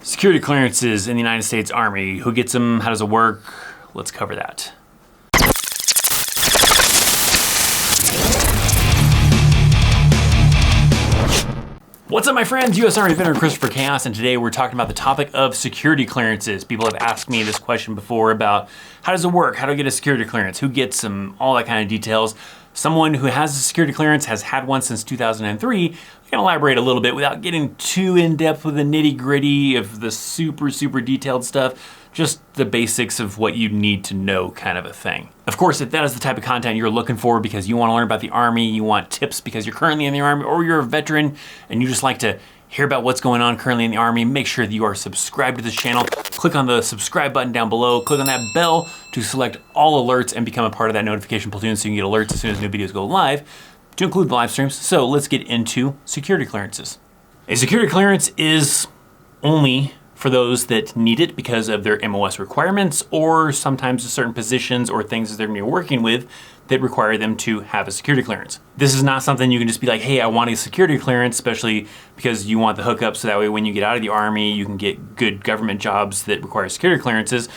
Security clearances in the United States Army. Who gets them? How does it work? Let's cover that. What's up, my friends? U.S. Army veteran Christopher Chaos, and today we're talking about the topic of security clearances. People have asked me this question before about how does it work? How do I get a security clearance? Who gets them? All that kind of details. Someone who has a security clearance has had one since 2003. I can elaborate a little bit without getting too in-depth with the nitty-gritty of the super detailed stuff. Just the basics of what you need to know kind of a thing. Of course, if that is the type of content you're looking for because you want to learn about the Army, you want tips because you're currently in the Army, or you're a veteran and you just like to hear about what's going on currently in the Army, make sure that you are subscribed to this channel. Click on the subscribe button down below. Click on that bell to select all alerts and become a part of that notification platoon so you can get alerts as soon as new videos go live, to include the live streams. So let's get into security clearances. A security clearance is only for those that need it because of their MOS requirements, or sometimes certain positions or things that they're gonna be working with that require them to have a security clearance. This is not something you can just be like, hey, I want a security clearance, especially because you want the hookup so that way when you get out of the Army, you can get good government jobs that require security clearances.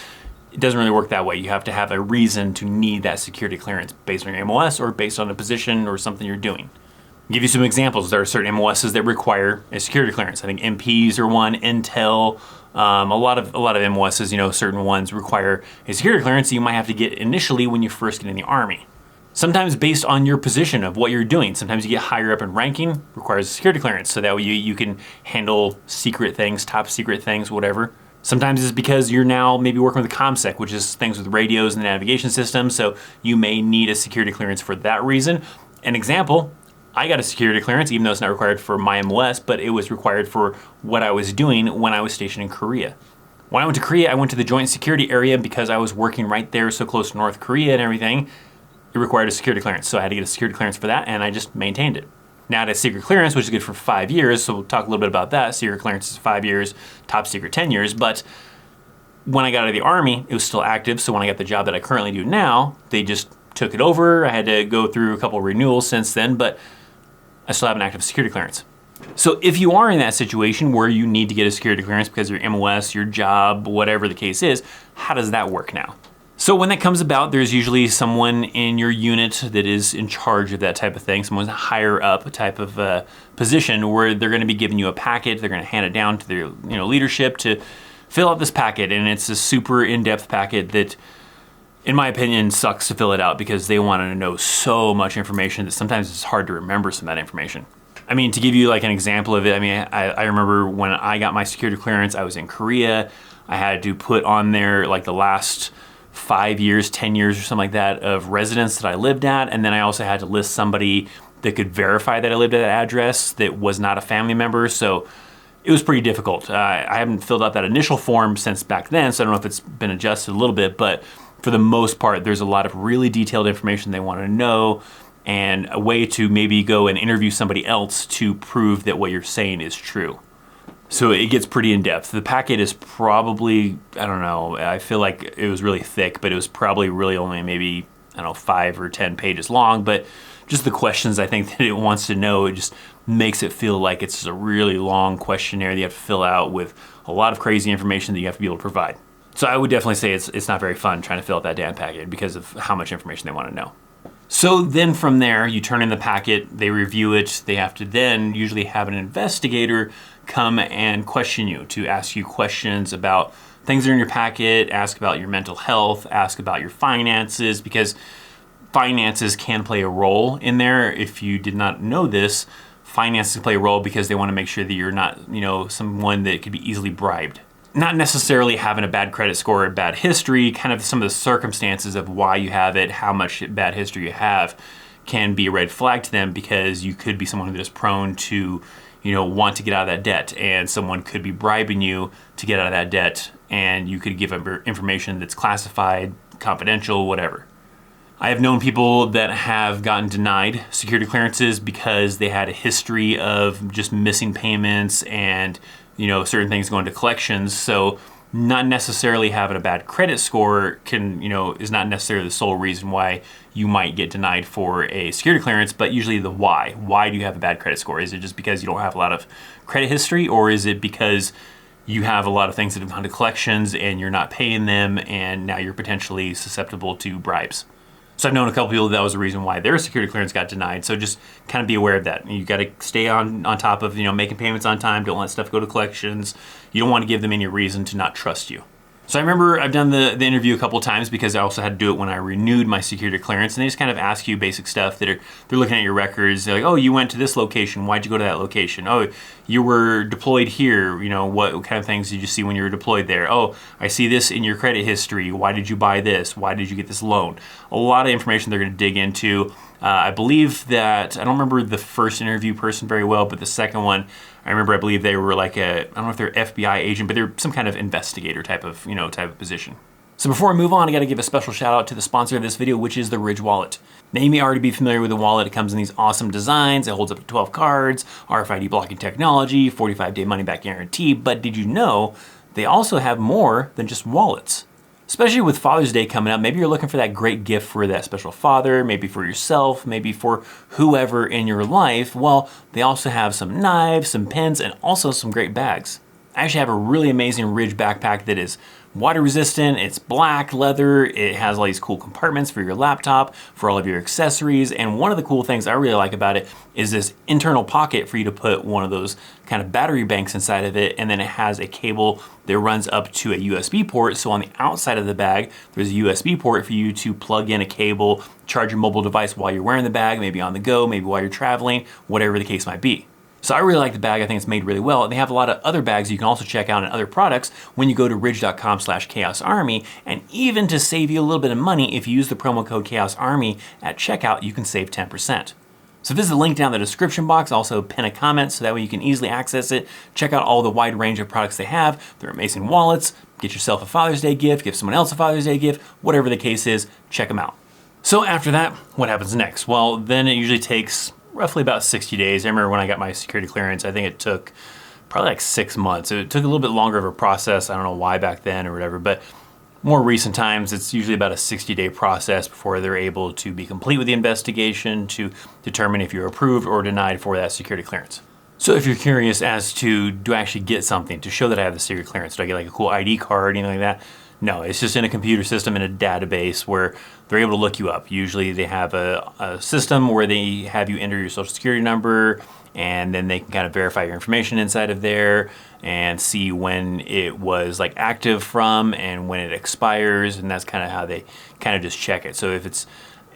It doesn't really work that way. You have to have a reason to need that security clearance based on your MOS or based on a position or something you're doing. I'll give you some examples. There are certain MOSs that require a security clearance. I think MPs are one, Intel, a lot of MOSs, certain ones require a security clearance that you might have to get initially when you first get in the Army. Sometimes based on your position of what you're doing. Sometimes you get higher up in ranking, requires a security clearance, so that way you can handle secret things, top secret things, whatever. Sometimes it's because you're now maybe working with a ComSec, which is things with radios and the navigation system, so you may need a security clearance for that reason. An example, I got a security clearance, even though it's not required for my MOS, but it was required for what I was doing when I was stationed in Korea. When I went to Korea, I went to the Joint Security Area because I was working right there, so close to North Korea and everything. It required a security clearance, so I had to get a security clearance for that, and I just maintained it. Now I had a secret clearance, which is good for 5 years, so we'll talk a little bit about that. Secret clearance is 5 years, top secret 10 years, but when I got out of the Army, it was still active, so when I got the job that I currently do now, they just took it over. I had to go through a couple of renewals since then, but I still have an active security clearance. So if you are in that situation where you need to get a security clearance because of your MOS, your job, whatever the case is, how does that work now? So when that comes about, there's usually someone in your unit that is in charge of that type of thing, someone's higher up type of position where they're gonna be giving you a packet, they're gonna hand it down to their leadership to fill out this packet, and it's a super in-depth packet that, in my opinion, sucks to fill it out because they want to know so much information that sometimes it's hard to remember some of that information. I mean, to give you like an example of it, I remember when I got my security clearance, I was in Korea. I had to put on there like the last 5 years, 10 years or something like that of residence that I lived at. And then I also had to list somebody that could verify that I lived at that address that was not a family member. So it was pretty difficult. I haven't filled out that initial form since back then, so I don't know if it's been adjusted a little bit, but for the most part, there's a lot of really detailed information they want to know and a way to maybe go and interview somebody else to prove that what you're saying is true. So it gets pretty in-depth. The packet is probably, I don't know, I feel like it was really thick, but it was probably really only maybe, 5 or 10 pages long, but just the questions I think that it wants to know, it just makes it feel like it's a really long questionnaire that you have to fill out with a lot of crazy information that you have to be able to provide. So I would definitely say it's not very fun trying to fill out that damn packet because of how much information they want to know. So then from there, you turn in the packet, they review it, they have to then usually have an investigator come and question you, to ask you questions about things that are in your packet, ask about your mental health, ask about your finances, because finances can play a role in there. If you did not know this, finances play a role because they want to make sure that you're not, someone that could be easily bribed. Not necessarily having a bad credit score or bad history, kind of some of the circumstances of why you have it, how much bad history you have, can be a red flag to them because you could be someone that is prone to, want to get out of that debt, and someone could be bribing you to get out of that debt, and you could give them information that's classified, confidential, whatever. I have known people that have gotten denied security clearances because they had a history of just missing payments and certain things going to collections. So not necessarily having a bad credit score is not necessarily the sole reason why you might get denied for a security clearance, but usually the why. Why do you have a bad credit score? Is it just because you don't have a lot of credit history, or is it because you have a lot of things that have gone to collections and you're not paying them, and now you're potentially susceptible to bribes. So I've known a couple people that was the reason why their security clearance got denied. So just kind of be aware of that. You got to stay on top of, making payments on time. Don't let stuff go to collections. You don't want to give them any reason to not trust you. So I remember I've done the interview a couple of times because I also had to do it when I renewed my security clearance, and they just kind of ask you basic stuff they're looking at your records. They're like, oh, you went to this location. Why'd you go to that location? Oh, you were deployed here. What kind of things did you see when you were deployed there? Oh, I see this in your credit history. Why did you buy this? Why did you get this loan? A lot of information they're going to dig into. I believe that, I don't remember the first interview person very well, but the second one, I believe they were like I don't know if they're FBI agent, but they're some kind of investigator type of position. So before I move on, I got to give a special shout out to the sponsor of this video, which is the Ridge Wallet. Now you may already be familiar with the wallet. It comes in these awesome designs. It holds up to 12 cards, RFID blocking technology, 45-day money back guarantee. But did you know they also have more than just wallets? Especially with Father's Day coming up, maybe you're looking for that great gift for that special father, maybe for yourself, maybe for whoever in your life. Well, they also have some knives, some pens, and also some great bags. I actually have a really amazing Ridge backpack that is water resistant. It's black leather. It has all these cool compartments for your laptop, for all of your accessories. And one of the cool things I really like about it is this internal pocket for you to put one of those kind of battery banks inside of it. And then it has a cable that runs up to a USB port. So on the outside of the bag, there's a USB port for you to plug in a cable, charge your mobile device while you're wearing the bag, maybe on the go, maybe while you're traveling, whatever the case might be. So I really like the bag. I think it's made really well. And they have a lot of other bags you can also check out and other products when you go to ridge.com/chaosarmy. And even to save you a little bit of money, if you use the promo code chaosarmy at checkout, you can save 10%. So visit the link down in the description box. Also pin a comment so that way you can easily access it. Check out all the wide range of products they have. They're amazing wallets. Get yourself a Father's Day gift, give someone else a Father's Day gift, whatever the case is, check them out. So after that, what happens next? Well, then it usually takes roughly about 60 days. I remember when I got my security clearance, I think it took probably like 6 months. It took a little bit longer of a process. I don't know why back then or whatever, but more recent times, it's usually about a 60-day process before they're able to be complete with the investigation to determine if you're approved or denied for that security clearance. So if you're curious as to, do I actually get something to show that I have the security clearance? Do I get like a cool ID card, anything like that? No, it's just in a computer system in a database where they're able to look you up. Usually they have a system where they have you enter your social security number, and then they can kind of verify your information inside of there and see when it was like active from and when it expires, and that's kind of how they kind of just check it. So if it's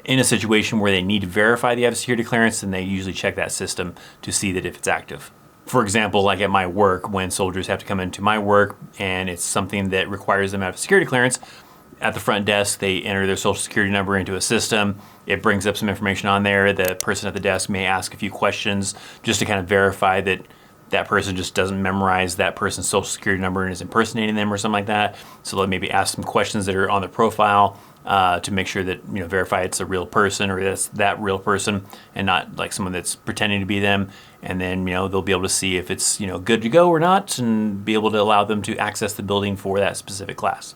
in a situation where they need to verify they have a security clearance, then they usually check that system to see that if it's active. For example, like at my work, when soldiers have to come into my work and it's something that requires them to have a security clearance, at the front desk, they enter their social security number into a system. It brings up some information on there. The person at the desk may ask a few questions just to kind of verify that that person just doesn't memorize that person's social security number and is impersonating them or something like that. So they'll maybe ask some questions that are on the profile to make sure that, verify it's a real person or that's that real person and not like someone that's pretending to be them. And then, they'll be able to see if it's, good to go or not, and be able to allow them to access the building for that specific class.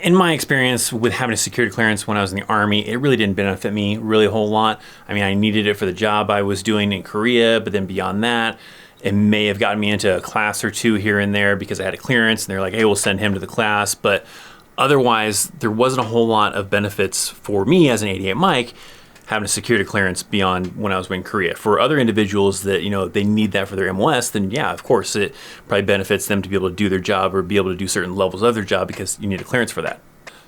In my experience with having a security clearance when I was in the Army, it really didn't benefit me really a whole lot. I mean, I needed it for the job I was doing in Korea, but then beyond that, it may have gotten me into a class or two here and there because I had a clearance, and they're like, hey, we'll send him to the class. But otherwise, there wasn't a whole lot of benefits for me as an 88 Mike having a security clearance beyond when I was in Korea. For other individuals that, they need that for their MOS, then yeah, of course, it probably benefits them to be able to do their job or be able to do certain levels of their job because you need a clearance for that.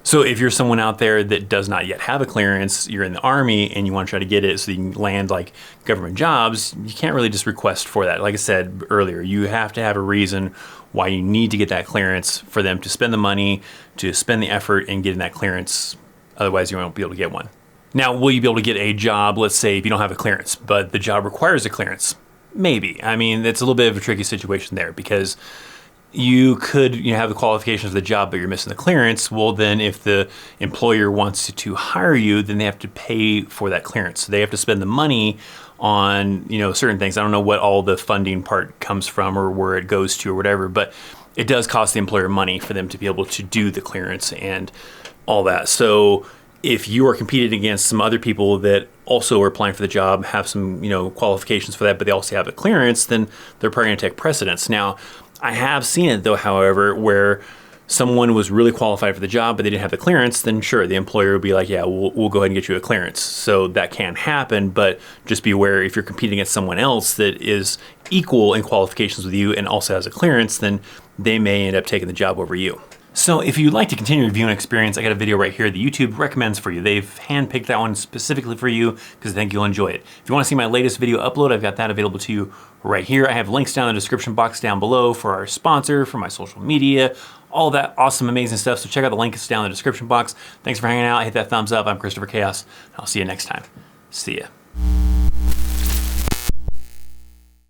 So if you're someone out there that does not yet have a clearance, you're in the Army and you want to try to get it so you can land like government jobs, you can't really just request for that. Like I said earlier, you have to have a reason why you need to get that clearance for them to spend the money, to spend the effort in getting that clearance. Otherwise, you won't be able to get one. Now, will you be able to get a job, let's say, if you don't have a clearance, but the job requires a clearance? Maybe. I mean, it's a little bit of a tricky situation there because you could have the qualifications of the job, but you're missing the clearance. Well, then if the employer wants to hire you, then they have to pay for that clearance. So they have to spend the money on, certain things. I don't know what all the funding part comes from or where it goes to or whatever, but it does cost the employer money for them to be able to do the clearance and all that. So if you are competing against some other people that also are applying for the job, have some, qualifications for that, but they also have a clearance, then they're probably going to take precedence. Now, I have seen it though, however, where someone was really qualified for the job, but they didn't have the clearance, then sure, the employer would be like, yeah, we'll go ahead and get you a clearance. So that can happen, but just be aware if you're competing against someone else that is equal in qualifications with you and also has a clearance, then they may end up taking the job over you. So if you'd like to continue reviewing experience, I got a video right here that YouTube recommends for you. They've handpicked that one specifically for you because I think you'll enjoy it. If you want to see my latest video upload, I've got that available to you right here. I have links down in the description box down below for our sponsor, for my social media, all that awesome, amazing stuff. So check out the links down in the description box. Thanks for hanging out. Hit that thumbs up. I'm Christopher Chaos. I'll see you next time. See ya.